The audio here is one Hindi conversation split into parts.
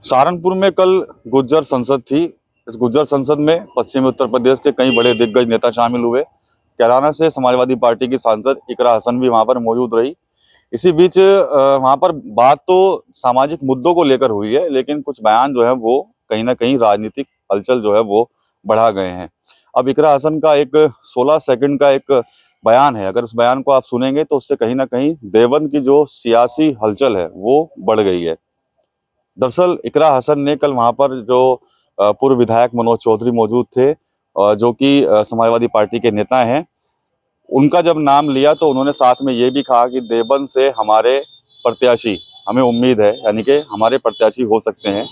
सहारनपुर में कल गुज्जर संसद थी। इस गुज्जर संसद में पश्चिमी उत्तर प्रदेश के कई बड़े दिग्गज नेता शामिल हुए। कैराना से समाजवादी पार्टी की सांसद इकरा हसन भी वहां पर मौजूद रही। इसी बीच वहां पर बात तो सामाजिक मुद्दों को लेकर हुई है, लेकिन कुछ बयान जो है वो कहीं ना कहीं राजनीतिक हलचल जो है वो बढ़ा गए हैं। अब इकरा हसन का एक 16 सेकंड का एक बयान है। अगर उस बयान को आप सुनेंगे तो उससे कहीं ना कहीं देवबंद की जो सियासी हलचल है वो बढ़ गई है। दरअसल इकरा हसन ने कल वहां पर जो पूर्व विधायक मनोज चौधरी मौजूद थे, जो कि समाजवादी पार्टी के नेता हैं, उनका जब नाम लिया तो उन्होंने साथ में ये भी कहा कि देवबंद से हमारे प्रत्याशी, हमें उम्मीद है, यानी कि हमारे प्रत्याशी हो सकते हैं।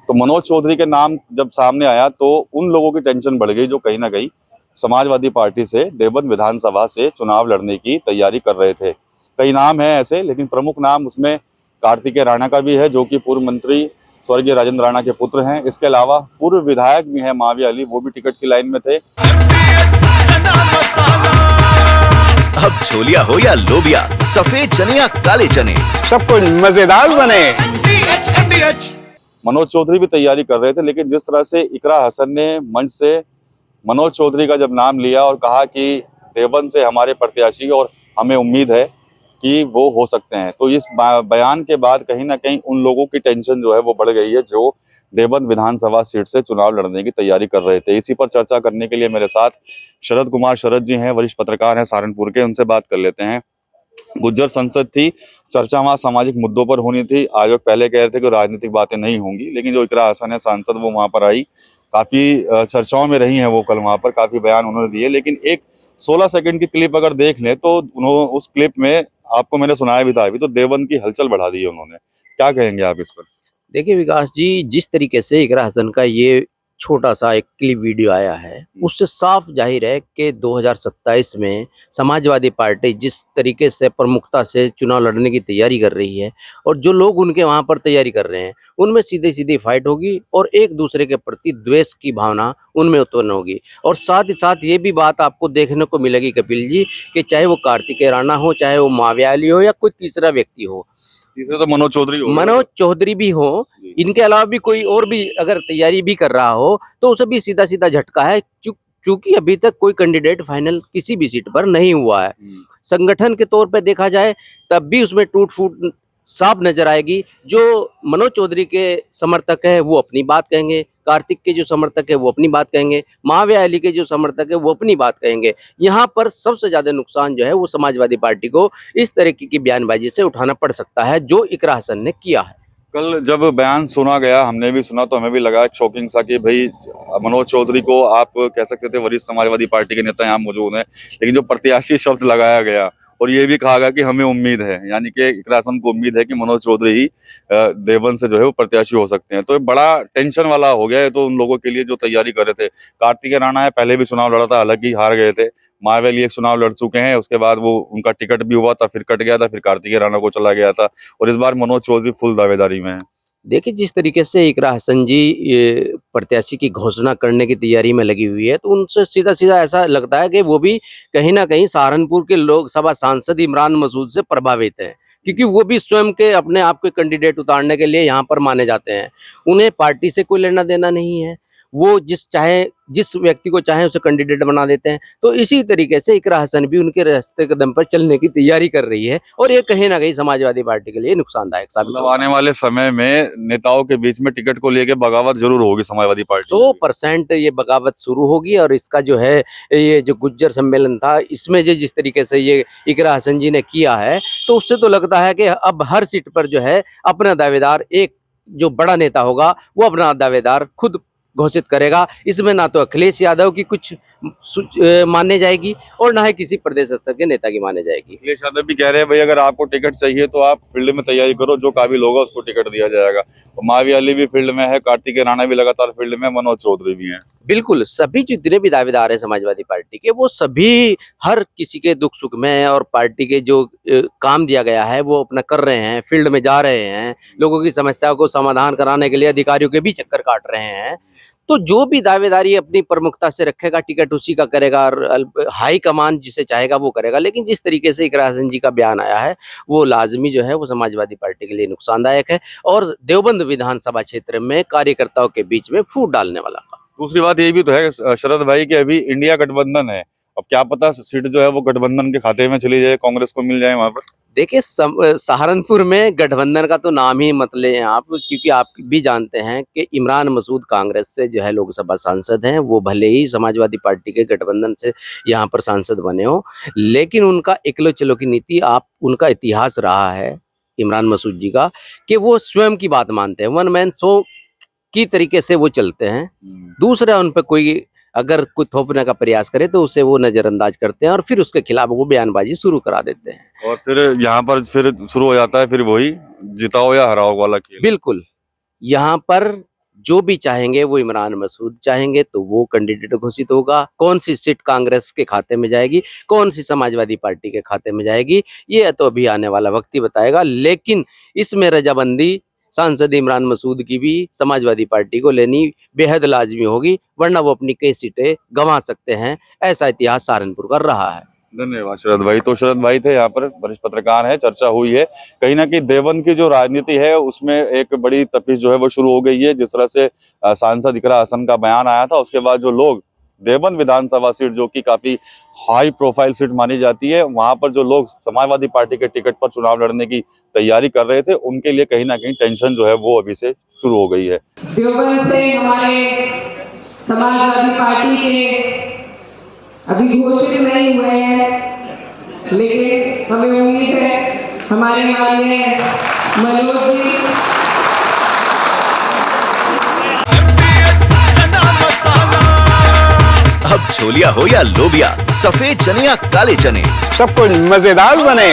तो मनोज चौधरी के नाम जब सामने आया तो उन लोगों की टेंशन बढ़ गई जो कहीं ना कहीं समाजवादी पार्टी से देवबंद विधानसभा से चुनाव लड़ने की तैयारी कर रहे थे। कई नाम हैं ऐसे, लेकिन प्रमुख नाम उसमें कार्तिकेय राणा का भी है, जो कि पूर्व मंत्री स्वर्गीय राजेंद्र राणा के पुत्र हैं। इसके अलावा पूर्व विधायक भी हैं माविया अली, वो भी टिकट की लाइन में थे। अब छोलिया हो या लोबिया, सफेद चने या काले चने, सब कुछ मजेदार बने। मनोज चौधरी भी तैयारी कर रहे थे, लेकिन जिस तरह से इकरा हसन ने मंच से मनोज चौधरी का जब नाम लिया और कहा कि देवबंद से हमारे प्रत्याशी और हमें उम्मीद है कि वो हो सकते हैं, तो इस बयान के बाद कहीं ना कहीं उन लोगों की टेंशन जो है वो बढ़ गई है जो देवबंद विधानसभा सीट से चुनाव लड़ने की तैयारी कर रहे थे। इसी पर चर्चा करने के लिए मेरे साथ शरद कुमार शरद जी हैं, वरिष्ठ पत्रकार हैं सहारनपुर के। उनसे बात कर लेते हैं। गुज्जर संसद थी, चर्चा वहां सामाजिक मुद्दों पर होनी थी। आयोग पहले कह रहे थे कि राजनीतिक बातें नहीं होंगी, लेकिन जो इकरा हसन है सांसद, वो वहां पर आई, काफी चर्चाओं में रही हैं वो। कल वहां पर काफी बयान उन्होंने दिए, लेकिन एक 16 सेकंड की क्लिप अगर देख लें तो उस क्लिप में आपको मैंने सुनाया भी था अभी, तो देवबंद की हलचल बढ़ा दी है उन्होंने। क्या कहेंगे आप इस पर? देखिए विकास जी, जिस तरीके से इकरा हसन का ये छोटा सा एक क्लिप वीडियो आया है, उससे साफ जाहिर है कि 2027 में समाजवादी पार्टी जिस तरीके से प्रमुखता से चुनाव लड़ने की तैयारी कर रही है और जो लोग उनके वहां पर तैयारी कर रहे हैं, उनमें सीधी सीधी फाइट होगी और एक दूसरे के प्रति द्वेष की भावना उनमें उत्पन्न होगी। और साथ ही साथ ये भी बात आपको देखने को मिलेगी कपिल जी, कि चाहे वो कार्तिकेय राणा हो, चाहे वो माविया अली हो या कोई तीसरा व्यक्ति हो, तीसरे तो मनोज चौधरी भी हो, इनके अलावा भी कोई और भी अगर तैयारी भी कर रहा हो तो उसे भी सीधा सीधा झटका है। चूंकि अभी तक कोई कैंडिडेट फाइनल किसी भी सीट पर नहीं हुआ है। संगठन के तौर पे देखा जाए तब भी उसमें टूट फूट साफ नजर आएगी। जो मनोज चौधरी के समर्थक है वो अपनी बात कहेंगे, कार्तिक के जो समर्थक है वो अपनी बात कहेंगे, माविया अली के जो समर्थक है वो अपनी बात कहेंगे। यहाँ पर सबसे ज्यादा नुकसान जो है वो समाजवादी पार्टी को इस तरीके की बयानबाजी से उठाना पड़ सकता है जो इकरा हसन ने किया है। कल जब बयान सुना गया, हमने भी सुना, तो हमें भी लगा शॉकिंग सा कि भाई मनोज चौधरी को आप कह सकते थे वरिष्ठ समाजवादी पार्टी के नेता यहाँ मौजूद हैं, लेकिन जो प्रत्याशी शब्द लगाया गया और ये भी कहा गया कि हमें उम्मीद है, यानी कि इकरा हसन को उम्मीद है कि मनोज चौधरी ही देवबंद से जो है वो प्रत्याशी हो सकते हैं, तो ये बड़ा टेंशन वाला हो गया है तो उन लोगों के लिए जो तैयारी कर रहे थे। कार्तिकेय राणा है, पहले भी चुनाव लड़ा था, हालांकि हार गए थे। माविया अली एक चुनाव लड़ चुके हैं, उसके बाद वो उनका टिकट भी हुआ था, फिर कट गया था, फिर कार्तिकेय राणा को चला गया था, और इस बार मनोज चौधरी फुल दावेदारी में है। देखिए, जिस तरीके से इकरा हसन जी ये प्रत्याशी की घोषणा करने की तैयारी में लगी हुई है, तो उनसे सीधा सीधा ऐसा लगता है कि वो भी कहीं ना कहीं सहारनपुर के लोकसभा सांसद इमरान मसूद से प्रभावित है, क्योंकि वो भी स्वयं के अपने आप के कैंडिडेट उतारने के लिए यहाँ पर माने जाते हैं। उन्हें पार्टी से कोई लेना देना नहीं है, वो जिस व्यक्ति को चाहे उसे कैंडिडेट बना देते हैं। तो इसी तरीके से इकरा हसन भी उनके रास्ते कदम पर चलने की तैयारी कर रही है और ये कहीं ना कहीं समाजवादी पार्टी के लिए नुकसानदायक साबित होगा। आने वाले समय में नेताओं के बीच में टिकट को लेकर बगावत जरूर होगी समाजवादी पार्टी। 100% ये बगावत शुरू होगी। और इसका जो है ये जो गुज्जर सम्मेलन था, इसमें जो जिस तरीके से ये इकरा हसन जी ने किया है, तो उससे तो लगता है कि अब हर सीट पर जो है अपना दावेदार, एक जो बड़ा नेता होगा वो अपना दावेदार खुद घोषित करेगा। इसमें ना तो अखिलेश यादव की कुछ माने जाएगी और ना ही किसी प्रदेश स्तर के नेता की माने जाएगी। अखिलेश यादव भी कह रहे हैं भाई अगर आपको टिकट चाहिए तो आप फील्ड में तैयारी करो, जो काबिल होगा उसको टिकट दिया जाएगा। तो माविया अली भी फील्ड में है, कार्तिकेय राणा भी लगातार फील्ड में, मनोज चौधरी भी हैं। बिल्कुल, सभी जितने भी दावेदार हैं समाजवादी पार्टी के, वो सभी हर किसी के दुख सुख में और पार्टी के जो काम दिया गया है वो अपना कर रहे हैं, फील्ड में जा रहे हैं, लोगों की समस्याओं को समाधान कराने के लिए अधिकारियों के भी चक्कर काट रहे हैं। तो जो भी दावेदारी अपनी प्रमुखता से रखेगा, टिकट उसी का करेगा और हाई कमान जिसे चाहेगा वो करेगा। लेकिन जिस तरीके से इकरा हसन जी का बयान आया है, वो लाजमी जो है वो समाजवादी पार्टी के लिए नुकसानदायक है और देवबंद विधानसभा क्षेत्र में कार्यकर्ताओं के बीच में फूट डालने वाला काम। दूसरी बात ये भी तो है शरद भाई कि अभी इंडिया गठबंधन है, अब क्या पता सीट जो है वो गठबंधन के खाते में चली जाए, कांग्रेस को मिल जाए वहां पर। देखिए सहारनपुर में गठबंधन का तो नाम ही मत लें आप, क्योंकि आप भी जानते हैं कि इमरान मसूद कांग्रेस से जो है लोकसभा सांसद हैं, वो भले ही समाजवादी पार्टी के गठबंधन से यहाँ पर सांसद बने हो, लेकिन उनका एकलो चलो की नीति, आप उनका इतिहास रहा है इमरान मसूद जी का कि वो स्वयं की बात मानते हैं, वन मैन शो की तरीके से वो चलते हैं। दूसरा उन पर कोई अगर कोई थोपने का प्रयास करे तो उसे वो नजरअंदाज करते हैं और फिर उसके खिलाफ वो बयानबाजी शुरू करा देते हैं। और फिर यहाँ पर फिर शुरू हो जाता है फिर वही जिताओ या हराओ वाला खेल। बिल्कुल, यहाँ पर जो भी चाहेंगे वो इमरान मसूद चाहेंगे तो वो कैंडिडेट घोषित होगा। कौन सी सीट कांग्रेस के खाते में जाएगी, कौन सी समाजवादी पार्टी के खाते में जाएगी, ये तो अभी आने वाला वक्त ही बताएगा। लेकिन इसमें रजामंदी सांसद इमरान मसूद की भी समाजवादी पार्टी को लेनी बेहद लाजमी होगी, वरना वो अपनी कई सीटें गंवा सकते हैं। ऐसा इतिहास सहारनपुर का रहा है। धन्यवाद शरद भाई। तो शरद भाई थे यहाँ पर, वरिष्ठ पत्रकार है, चर्चा हुई है। कहीं ना कहीं देवबंद की जो राजनीति है उसमें एक बड़ी तपिश जो है वो शुरू हो गई है। जिस तरह से सांसद इकरा हसन का बयान आया था, उसके बाद जो लोग देवबंद विधानसभा सीट जो कि काफी हाई प्रोफाइल सीट मानी जाती है, वहां पर जो लोग समाजवादी पार्टी के टिकट पर चुनाव लड़ने की तैयारी कर रहे थे, उनके लिए कहीं ना कहीं टेंशन जो है वो अभी से शुरू हो गई है। देवबंद से हमारे समाजवादी पार्टी के अभी घोषित नहीं हुए हैं, लेकिन हमें उम्मीद है हमारे माननीय मनोज जी अब छोलिया हो या लोबिया, सफेद चने या काले चने, सब कुछ मजेदार बने।